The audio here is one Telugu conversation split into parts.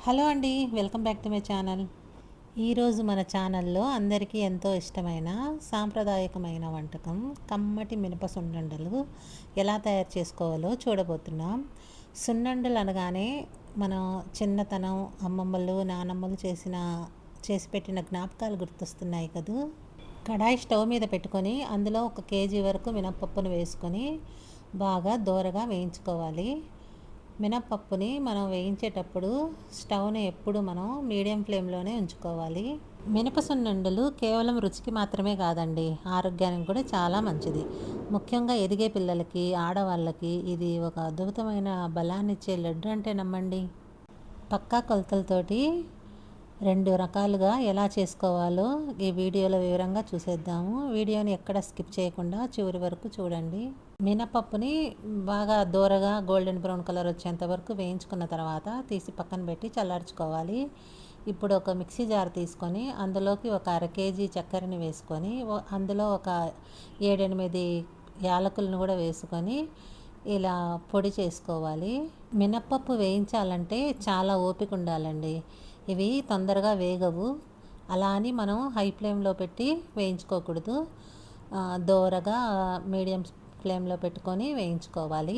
హలో అండి, welcome back to my channel. ఈరోజు మన ఛానల్లో అందరికీ ఎంతో ఇష్టమైన సాంప్రదాయకమైన వంటకం కమ్మటి మినప సున్నుండలు ఎలా తయారు చేసుకోవాలో చూడబోతున్నాం. సున్నుండలు అనగానే మనం చిన్నతనం అమ్మమ్మలు నానమ్మలు చేసి పెట్టిన జ్ఞాపకాలు గుర్తొస్తున్నాయి కదూ. కడాయి స్టవ్ మీద పెట్టుకొని అందులో 1 కేజీ వరకు మినపప్పును వేసుకొని బాగా దోరగా వేయించుకోవాలి. మినపప్పుని మనం వేయించేటప్పుడు స్టవ్ని ఎప్పుడు మనం మీడియం ఫ్లేమ్లోనే ఉంచుకోవాలి. మినప సున్నుండలు కేవలం రుచికి మాత్రమే కాదండి, ఆరోగ్యానికి కూడా చాలా మంచిది. ముఖ్యంగా ఎదిగే పిల్లలకి, ఆడవాళ్ళకి ఇది ఒక అద్భుతమైన బలాన్నిచ్చే లడ్డు అంటే నమ్మండి. పక్కా కొలతలతోటి 2 రకాలుగా ఎలా చేసుకోవాలో ఈ వీడియోలో వివరంగా చూసేద్దాము. వీడియోని ఎక్కడ స్కిప్ చేయకుండా చివరి వరకు చూడండి. మినపప్పుని బాగా దోరగా గోల్డెన్ బ్రౌన్ కలర్ వచ్చేంత వరకు వేయించుకున్న తర్వాత తీసి పక్కన పెట్టి చల్లార్చుకోవాలి. ఇప్పుడు ఒక మిక్సీ జార్ తీసుకొని అందులోకి 1/2 కేజీ చక్కెరని వేసుకొని అందులో ఒక 7-8 యాలకులను కూడా వేసుకొని ఇలా పొడి చేసుకోవాలి. మినప్పప్పు వేయించాలంటే చాలా ఓపిక ఉండాలండి. ఇవి తొందరగా వేగవు. అలా అని మనం హై ఫ్లేమ్లో పెట్టి వేయించుకోకూడదు. దోరగా మీడియం ఫ్లేమ్లో పెట్టుకొని వేయించుకోవాలి.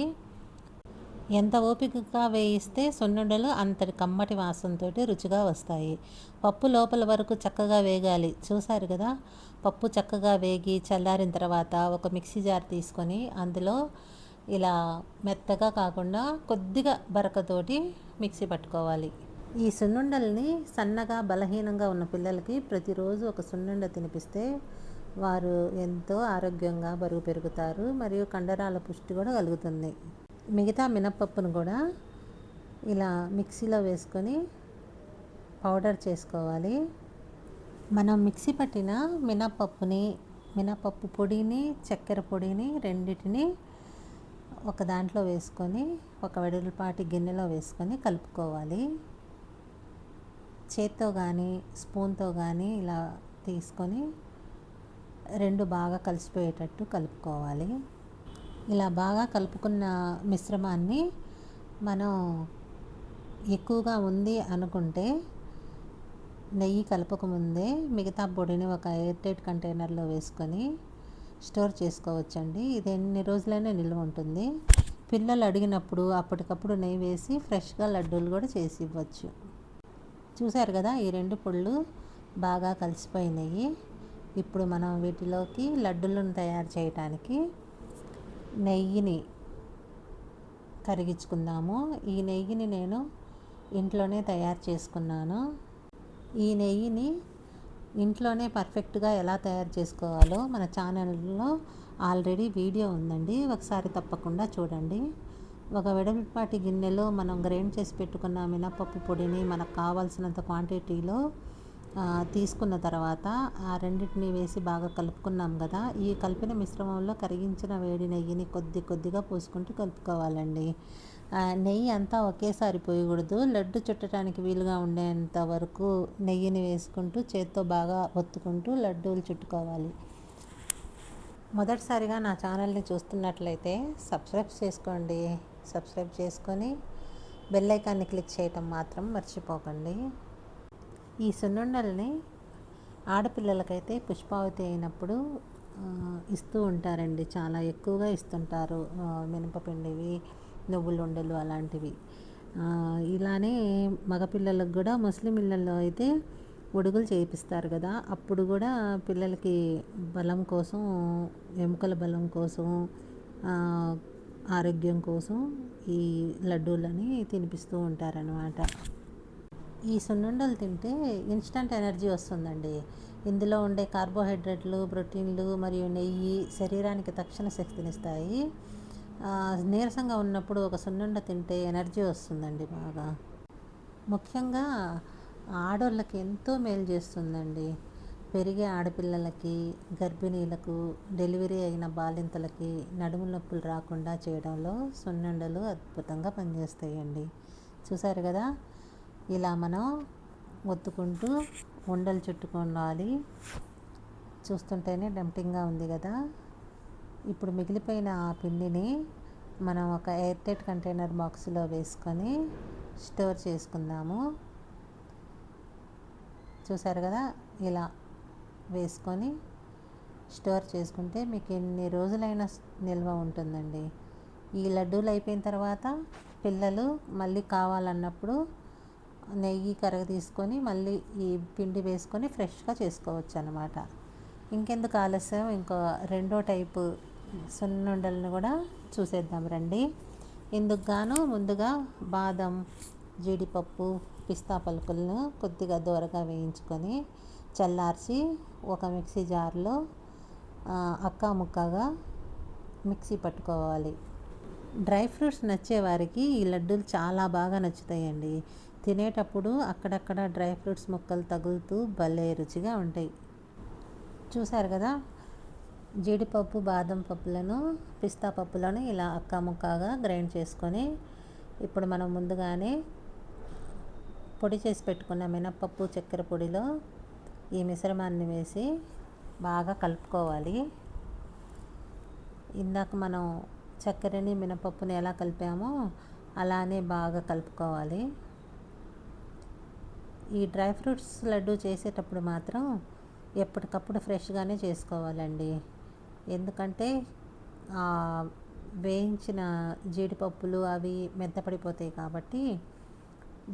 ఎంత ఓపికగా వేయిస్తే సున్నుండలు అంతటి కమ్మటి వాసనతో రుచిగా వస్తాయి. పప్పు లోపల వరకు చక్కగా వేగాలి. చూసారు కదా, పప్పు చక్కగా వేగి చల్లారిన తర్వాత ఒక మిక్సీ జార్ తీసుకొని అందులో ఇలా మెత్తగా కాకుండా కొద్దిగా బరకతోటి మిక్సీ పట్టుకోవాలి. ఈ సున్నుండల్ని సన్నగా బలహీనంగా ఉన్న పిల్లలకి ప్రతిరోజు ఒక సున్నుండ తినిపిస్తే వారు ఎంతో ఆరోగ్యంగా బరువు పెరుగుతారు, మరియు కండరాల పుష్టి కూడా కలుగుతుంది. మిగతా మినపప్పును కూడా ఇలా మిక్సీలో వేసుకొని పౌడర్ చేసుకోవాలి. మనం మిక్సీ పట్టిన మినపప్పు పొడిని, చక్కెర పొడిని రెండింటిని ఒక దాంట్లో వేసుకొని ఒక వెడల్పాటి గిన్నెలో వేసుకొని కలుపుకోవాలి. చేత్తో కానీ స్పూన్తో కానీ ఇలా తీసుకొని 2 బాగా కలిసిపోయేటట్టు కలుపుకోవాలి. ఇలా బాగా కలుపుకున్న మిశ్రమాన్ని మనం ఎక్కువగా ఉంది అనుకుంటే నెయ్యి కలపకముందే మిగతా పొడిని ఒక ఎయిర్ టైట్ కంటైనర్లో వేసుకొని స్టోర్ చేసుకోవచ్చండి. ఇది ఎన్ని రోజులైనా నిల్వ ఉంటుంది. పిల్లలు అడిగినప్పుడు అప్పటికప్పుడు నెయ్యి వేసి ఫ్రెష్గా లడ్డూలు కూడా చేసి ఇవ్వచ్చు. చూసారు కదా, ఈ 2 పొళ్ళు బాగా కలిసిపోయినాయి. ఇప్పుడు మనం వీటిలోకి లడ్డూలను తయారు చేయడానికి నెయ్యిని కరిగించుకుందాము. ఈ నెయ్యిని నేను ఇంట్లోనే తయారు చేసుకున్నాను. ఈ నెయ్యిని ఇంట్లోనే పర్ఫెక్ట్గా ఎలా తయారు చేసుకోవాలో మన ఛానల్లో ఆల్రెడీ వీడియో ఉందండి, ఒకసారి తప్పకుండా చూడండి. ఒక వెడల్పాటి గిన్నెలో మనం గ్రైండ్ చేసి పెట్టుకున్న మినపప్పు పొడిని మనకు కావాల్సినంత క్వాంటిటీలో తీసుకున్న తర్వాత ఆ రెండింటిని వేసి బాగా కలుపుకున్నాం కదా. ఈ కలిపిన మిశ్రమంలో కరిగించిన వేడి నెయ్యిని కొద్దిగా పోసుకుంటూ కలుపుకోవాలండి. నెయ్యి అంతా ఒకేసారి పోయకూడదు. లడ్డు చుట్టడానికి వీలుగా ఉండేంత వరకు నెయ్యిని వేసుకుంటూ చేత్తో బాగా ఒత్తుకుంటూ లడ్డూలు చుట్టుకోవాలి. మొదటిసారిగా నా ఛానల్ని చూస్తున్నట్లయితే సబ్స్క్రైబ్ చేసుకోండి. సబ్స్క్రైబ్ చేసుకొని బెల్ ఐకాన్ని క్లిక్ చేయటం మాత్రం మర్చిపోకండి. ఈ సున్నుండల్ని ఆడపిల్లలకైతే పుష్పావతి అయినప్పుడు ఇస్తూ ఉంటారండి, చాలా ఎక్కువగా ఇస్తుంటారు. మినపపిండివి, నువ్వుల ఉండలు అలాంటివి. ఇలానే మగపిల్లలకు కూడా ముస్లిం ఇళ్ళల్లో అయితే ఉడుగులు చేయిస్తారు కదా, అప్పుడు కూడా పిల్లలకి బలం కోసం, ఎముకల బలం కోసం, ఆరోగ్యం కోసం ఈ లడ్డూలని తినిపిస్తూ ఉంటారనమాట. ఈ సున్నుండలు తింటే ఇన్స్టంట్ ఎనర్జీ వస్తుందండి. ఇందులో ఉండే కార్బోహైడ్రేట్లు, ప్రోటీన్లు మరియు నెయ్యి శరీరానికి తక్షణ శక్తినిస్తాయి. నీరసంగా ఉన్నప్పుడు ఒక సున్నుండ తింటే ఎనర్జీ వస్తుందండి బాగా. ముఖ్యంగా ఆడోళ్ళకి ఎంతో మేలు చేస్తుందండి. పెరిగే ఆడపిల్లలకి, గర్భిణీలకు, డెలివరీ అయిన బాలింతలకి నడుము నొప్పులు రాకుండా చేయడంలో సున్నుండలు అద్భుతంగా పనిచేస్తాయండి. చూసారు కదా, ఇలా మనం ఒత్తుకుంటూ ఉండలు చుట్టుకోవాలి. చూస్తుంటేనే టెంప్టింగ్గా ఉంది కదా. ఇప్పుడు మిగిలిపోయిన ఆ పిండిని మనం ఒక ఎయిర్ టైట్ కంటైనర్ బాక్స్లో వేసుకొని స్టోర్ చేసుకుందాము. చూసారు కదా, ఇలా వేసుకొని స్టోర్ చేసుకుంటే మీకు ఎన్ని రోజులైనా నిల్వ ఉంటుందండి. ఈ లడ్డూలు అయిపోయిన తర్వాత పిల్లలు మళ్ళీ కావాలన్నప్పుడు నెయ్యి కరగ తీసుకొని మళ్ళీ ఈ పిండి వేసుకొని ఫ్రెష్గా చేసుకోవచ్చు అన్నమాట. ఇంకెందుకు ఆలస్యం, ఇంకో రెండో టైపు సున్నుండలను కూడా చూసేద్దాం రండి. ఇందుకు గాను ముందుగా బాదం, జీడిపప్పు, పిస్తా పలుకులను కొద్దిగా దూరగా వేయించుకొని చల్లార్చి ఒక మిక్సీ జార్లో అక్కా ముక్కగా మిక్సీ పట్టుకోవాలి. డ్రై ఫ్రూట్స్ నచ్చే వారికి ఈ లడ్డూలు చాలా బాగా నచ్చుతాయండి. తినేటప్పుడు అక్కడక్కడ డ్రై ఫ్రూట్స్ ముక్కలు తగులుతూ భలే రుచిగా ఉంటాయి. చూసారు కదా, జీడిపప్పు, బాదం పప్పులను, పిస్తా పప్పులను ఇలా అక్కా ముక్కగా గ్రైండ్ చేసుకొని ఇప్పుడు మనం ముందుగానే పొడి చేసి పెట్టుకున్న మినప్పప్పు, చక్కెర పొడిలో ఈ మిశ్రమాన్ని వేసి బాగా కలుపుకోవాలి. ఇందాక మనం చక్కెరని, మినపప్పుని ఎలా కలిపామో అలానే బాగా కలుపుకోవాలి. ఈ డ్రై ఫ్రూట్స్ లడ్డు చేసేటప్పుడు మాత్రం ఎప్పటికప్పుడు ఫ్రెష్గానే చేసుకోవాలండి. ఎందుకంటే వేయించిన జీడిపప్పులు అవి మెత్తపడిపోతాయి కాబట్టి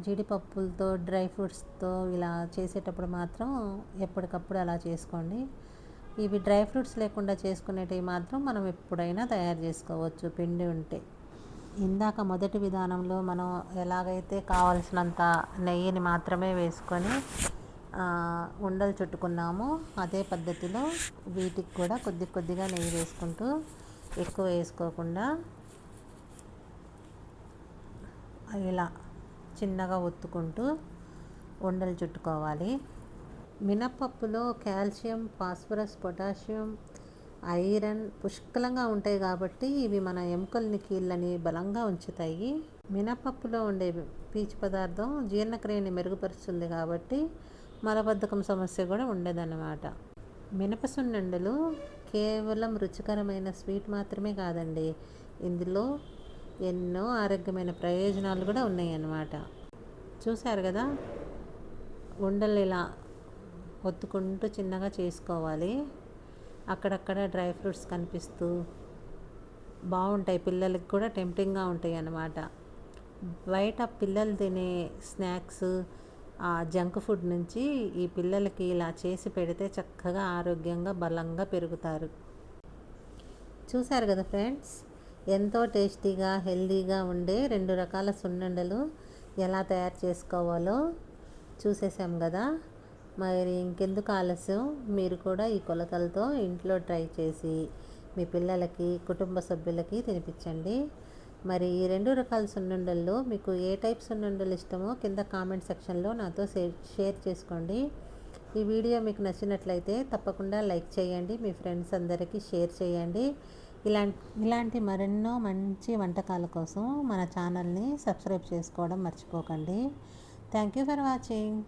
జీడిపప్పులతో, డ్రై ఫ్రూట్స్తో ఇలా చేసేటప్పుడు మాత్రం ఎప్పటికప్పుడు అలా చేసుకోండి. ఇవి డ్రై ఫ్రూట్స్ లేకుండా చేసుకునేటివి మాత్రం మనం ఎప్పుడైనా తయారు చేసుకోవచ్చు పిండి ఉంటే. ఇందాక మొదటి విధానంలో మనం ఎలాగైతే కావలసినంత నెయ్యిని మాత్రమే వేసుకొని ఉండలు చుట్టుకున్నామో అదే పద్ధతిలో వీటికి కూడా కొద్ది కొద్దిగా నెయ్యి వేసుకుంటూ, ఎక్కువ వేసుకోకుండా ఇలా చిన్నగా ఒత్తుకుంటూ ఉండలు చుట్టుకోవాలి. మినప్పప్పులో కాల్షియం, ఫాస్ఫరస్, పొటాషియం, ఐరన్ పుష్కలంగా ఉంటాయి కాబట్టి ఇవి మన ఎముకల్ని, కీళ్ళని బలంగా ఉంచుతాయి. మినపప్పులో ఉండే పీచు పదార్థం జీర్ణక్రియని మెరుగుపరుస్తుంది కాబట్టి మలబద్ధకం సమస్య కూడా ఉండదన్నమాట. మినప సున్నుండలు కేవలం రుచికరమైన స్వీట్ మాత్రమే కాదండి, ఇందులో ఎన్నో ఆరోగ్యమైన ప్రయోజనాలు కూడా ఉన్నాయి అన్నమాట. చూశారు కదా, ఉండలు ఇలా ఒత్తుకుంటూ చిన్నగా చేసుకోవాలి. అక్కడక్కడ డ్రై ఫ్రూట్స్ కనిపిస్తూ బాగుంటాయి, పిల్లలకి కూడా టెంప్టింగ్గా ఉంటాయి అన్నమాట. బయట పిల్లలు తినే స్నాక్స్, జంక్ ఫుడ్ నుంచి ఈ పిల్లలకి ఇలా చేసి పెడితే చక్కగా ఆరోగ్యంగా బలంగా పెరుగుతారు. చూశారు కదా ఫ్రెండ్స్, ఎంతో టేస్టీగా, హెల్తీగా ఉండే 2 రకాల సున్నుండలు ఎలా తయారు చేసుకోవాలో చూసేసాం కదా. మరి ఇంకెందుకు ఆలస్యం, మీరు కూడా ఈ కొలతలతో ఇంట్లో ట్రై చేసి మీ పిల్లలకి, కుటుంబ సభ్యులకి తినిపించండి. మరి ఈ 2 రకాల సున్నుండల్లో మీకు ఏ టైప్ సున్నుండలు ఇష్టమో కింద కామెంట్ సెక్షన్లో నాతో షేర్ చేసుకోండి. ఈ వీడియో మీకు నచ్చినట్లయితే తప్పకుండా లైక్ చేయండి, మీ ఫ్రెండ్స్ అందరికీ షేర్ చేయండి. ఇలాంటి మరెన్నో మంచి వంటకాల కోసం మన ఛానల్ని సబ్స్క్రైబ్ చేసుకోవడం మర్చిపోకండి. Thank you for watching.